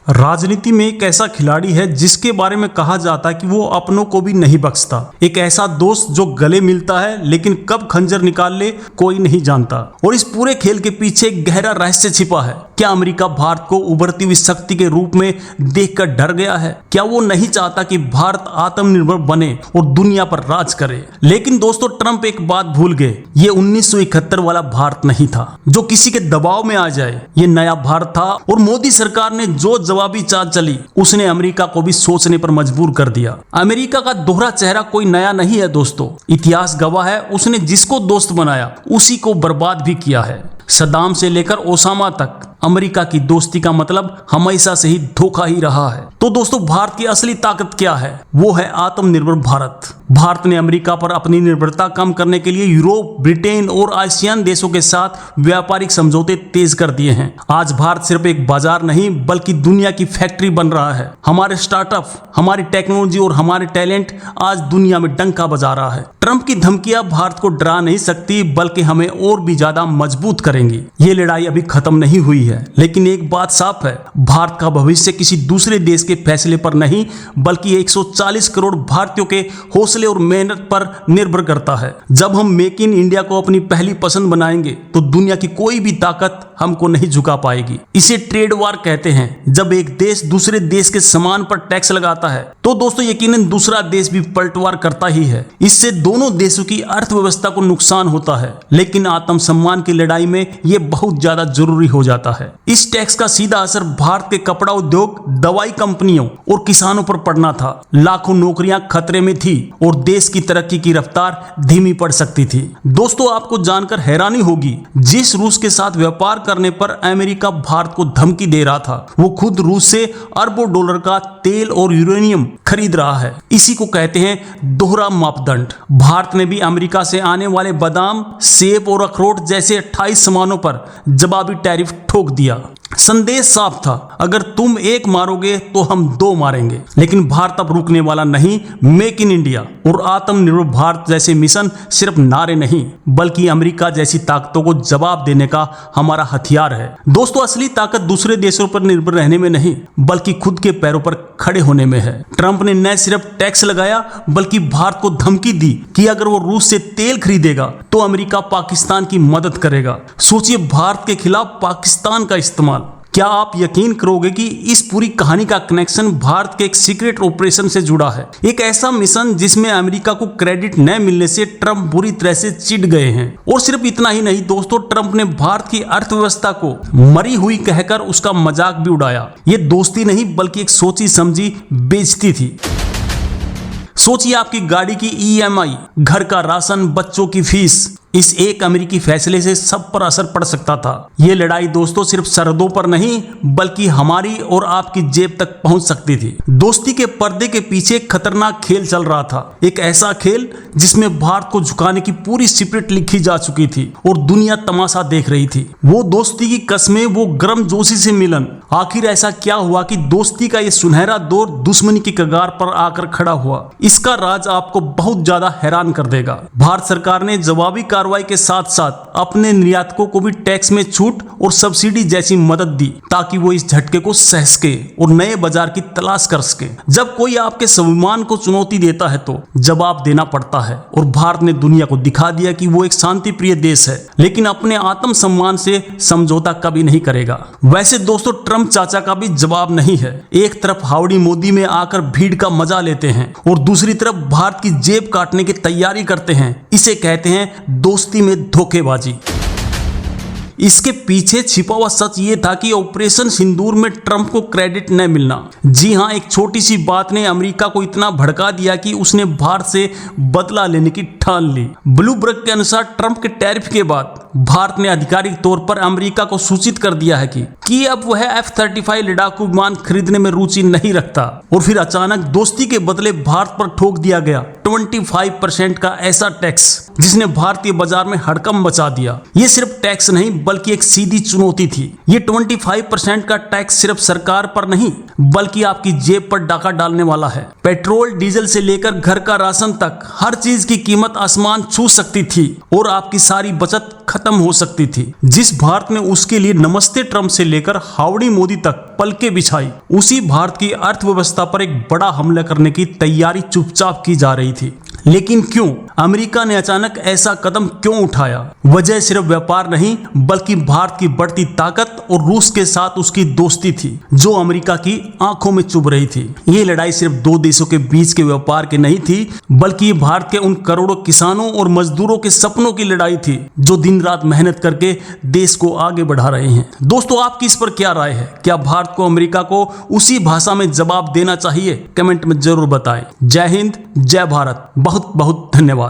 राजनीति में एक ऐसा खिलाड़ी है जिसके बारे में कहा जाता है कि वो अपनों को भी नहीं बख्शता। एक ऐसा दोस्त जो गले मिलता है लेकिन कब खंजर निकाल ले कोई नहीं जानता। और इस पूरे खेल के पीछे एक गहरा रहस्य छिपा है। क्या अमेरिका भारत को उभरती हुई शक्ति के रूप में देखकर डर गया है? क्या वो नहीं चाहता कि भारत आत्मनिर्भर बने और दुनिया पर राज करे? लेकिन दोस्तों, ट्रंप एक बात भूल गए। ये 1971 वाला भारत नहीं था जो किसी के दबाव में आ जाए। ये नया भारत था और मोदी सरकार ने जो जवाबी चाल चली उसने अमेरिका को भी सोचने पर मजबूर कर दिया। अमेरिका का दोहरा चेहरा कोई नया नहीं है दोस्तों। इतिहास गवाह है, उसने जिसको दोस्त बनाया उसी को बर्बाद भी किया है। सद्दाम से लेकर ओसामा तक अमेरिका की दोस्ती का मतलब हमेशा से ही धोखा ही रहा है। तो दोस्तों, भारत की असली ताकत क्या है? वो है आत्मनिर्भर भारत। भारत ने अमेरिका पर अपनी निर्भरता कम करने के लिए यूरोप, ब्रिटेन और आसियान देशों के साथ व्यापारिक समझौते तेज कर दिए हैं। आज भारत सिर्फ एक बाजार नहीं बल्कि दुनिया की फैक्ट्री बन रहा है। हमारे स्टार्टअप, हमारी टेक्नोलॉजी और हमारे टैलेंट आज दुनिया में डंका बजा रहा है। ट्रंप की धमकियां भारत को डरा नहीं सकती बल्कि हमें और भी ज्यादा मजबूत करेंगी। ये लड़ाई अभी खत्म नहीं हुई है, लेकिन एक बात साफ है, भारत का भविष्य किसी दूसरे देश के फैसले पर नहीं बल्कि 140 करोड़ भारतीयों के हौसले और मेहनत पर निर्भर करता है। जब हम मेक इन इंडिया को अपनी पहली पसंद बनाएंगे तो दुनिया की कोई भी ताकत हमको नहीं झुका पाएगी। इसे ट्रेड वार कहते हैं। जब एक देश दूसरे देश के सामान पर टैक्स लगाता है तो दोस्तों यकीनन दूसरा देश भी पलटवार करता ही है। इससे दोनों देशों की अर्थव्यवस्था को नुकसान होता है, लेकिन आत्मसम्मान की लड़ाई में यह बहुत ज्यादा जरूरी हो जाता है। इस टैक्स का सीधा असर भारत के कपड़ा उद्योग, दवाई कंपनियों और किसानों पर पड़ना था। लाखों नौकरियां खतरे में थी और देश की तरक्की की रफ्तार धीमी पड़ सकती थी। दोस्तों, आपको जानकर हैरानी होगी, जिस रूस के साथ व्यापार करने पर अमेरिका भारत को धमकी दे रहा था, वो खुद रूस से अरबों डॉलर का तेल और यूरेनियम खरीद रहा है। इसी को कहते हैं दोहरा मापदंड। भारत ने भी अमेरिका से आने वाले बादाम, सेब और अखरोट जैसे 28 सामानों पर जवाबी टैरिफ ठोक दिया। संदेश साफ था, अगर तुम एक मारोगे तो हम दो मारेंगे। लेकिन भारत अब रुकने वाला नहीं। मेक इन इंडिया और आत्मनिर्भर भारत जैसे मिशन सिर्फ नारे नहीं बल्कि अमेरिका जैसी ताकतों को जवाब देने का हमारा हथियार है। दोस्तों, असली ताकत दूसरे देशों पर निर्भर रहने में नहीं बल्कि खुद के पैरों पर खड़े होने में है। ट्रंप ने न सिर्फ टैक्स लगाया बल्कि भारत को धमकी दी कि अगर वो रूस से तेल खरीदेगा तो अमेरिका पाकिस्तान की मदद करेगा। सोचिए, भारत के खिलाफ पाकिस्तान का इस्तेमाल। क्या आप यकीन करोगे कि इस पूरी कहानी का कनेक्शन भारत के एक सीक्रेट ऑपरेशन से जुड़ा है? एक ऐसा मिशन जिसमें अमेरिका को क्रेडिट न मिलने से ट्रंप बुरी तरह से चिढ़ गए हैं। और सिर्फ इतना ही नहीं दोस्तों, ट्रंप ने भारत की अर्थव्यवस्था को मरी हुई कहकर उसका मजाक भी उड़ाया। ये दोस्ती नहीं बल्कि एक सोची समझी बेइज्जती थी। सोचिए, आपकी गाड़ी की EMI, घर का राशन, बच्चों की फीस, इस एक अमेरिकी फैसले से सब पर असर पड़ सकता था। ये लड़ाई दोस्तों सिर्फ सरहदों पर नहीं बल्कि हमारी और आपकी जेब तक पहुंच सकती थी। दोस्ती के पर्दे के पीछे एक खतरनाक खेल चल रहा था। एक ऐसा खेल जिसमें भारत को झुकाने की पूरी स्क्रिप्ट लिखी जा चुकी थी और दुनिया तमाशा देख रही थी। वो दोस्ती की कस्में, वो गर्मजोशी से मिलन। आखिर ऐसा क्या हुआ कि दोस्ती का ये सुनहरा दौर दुश्मनी की कगार पर आकर खड़ा हुआ? इसका राज आपको बहुत ज्यादा हैरान कर देगा। भारत सरकार ने जवाबी कार्रवाई के साथ साथ अपने निर्यातकों को भी टैक्स में छूट और सब्सिडी जैसी मदद दी ताकि वो इस झटके को सह सके और नए बाजार की तलाश कर सके। जब कोई आपके स्वाभिमान को चुनौती देता है तो जवाब देना पड़ता है और भारत ने दुनिया को दिखा दिया कि वो एक शांति प्रिय देश है, लेकिन अपने आत्मसम्मान से समझौता कभी नहीं करेगा। वैसे दोस्तों, ट्रंप चाचा का भी जवाब नहीं है। एक तरफ हाउडी मोदी में आकर भीड़ का मजा लेते हैं और दूसरी तरफ भारत की जेब काटने की तैयारी करते हैं। इसे कहते हैं दोस्ती में धोखेबाजी। इसके पीछे छिपा हुआ सच ये था कि ऑपरेशन सिंदूर में ट्रंप को क्रेडिट न मिलना। जी हां, एक छोटी सी बात ने अमेरिका को इतना भड़का दिया कि उसने भारत से बदला लेने की ठान ली। ब्लूमबर्ग के अनुसार ट्रंप के टैरिफ के बाद भारत ने आधिकारिक तौर पर अमेरिका को सूचित कर दिया है कि अब वह F-35 लड़ाकू विमान खरीदने में रुचि नहीं रखता। और फिर अचानक दोस्ती के बदले भारत पर ठोक दिया गया 25% का ऐसा टैक्स जिसने भारतीय बाजार में हड़कंप मचा दिया। ये सिर्फ टैक्स नहीं बल्कि एक सीधी चुनौती थी। ये 25% का टैक्स सिर्फ सरकार पर नहीं बल्कि आपकी जेब पर डाका डालने वाला है। पेट्रोल, डीजल से लेकर घर का राशन तक हर चीज की कीमत आसमान छू सकती थी और आपकी सारी बचत खत्म हो सकती थी। जिस भारत ने उसके लिए नमस्ते ट्रंप से लेकर हाउडी मोदी तक पलके बिछाई, उसी भारत की अर्थव्यवस्था पर एक बड़ा हमला करने की तैयारी चुपचाप की जा रही थी। लेकिन क्यों? अमेरिका ने अचानक ऐसा कदम क्यों उठाया? वजह सिर्फ व्यापार नहीं, बल्कि भारत की बढ़ती ताकत और रूस के साथ उसकी दोस्ती थी, जो अमेरिका की आंखों में चुभ रही थी। ये लड़ाई सिर्फ दो देशों के बीच के व्यापार की नहीं थी, बल्कि भारत के उन करोड़ों किसानों और मजदूरों के सपनों की लड़ाई थी, जो दिन रात मेहनत करके देश को आगे बढ़ा रहे हैं। दोस्तों, आपकी इस पर क्या राय है? क्या भारत को अमेरिका को उसी भाषा में जवाब देना चाहिए? कमेंट में जरूर बताएं। जय हिंद, जय भारत। बहुत बहुत धन्यवाद।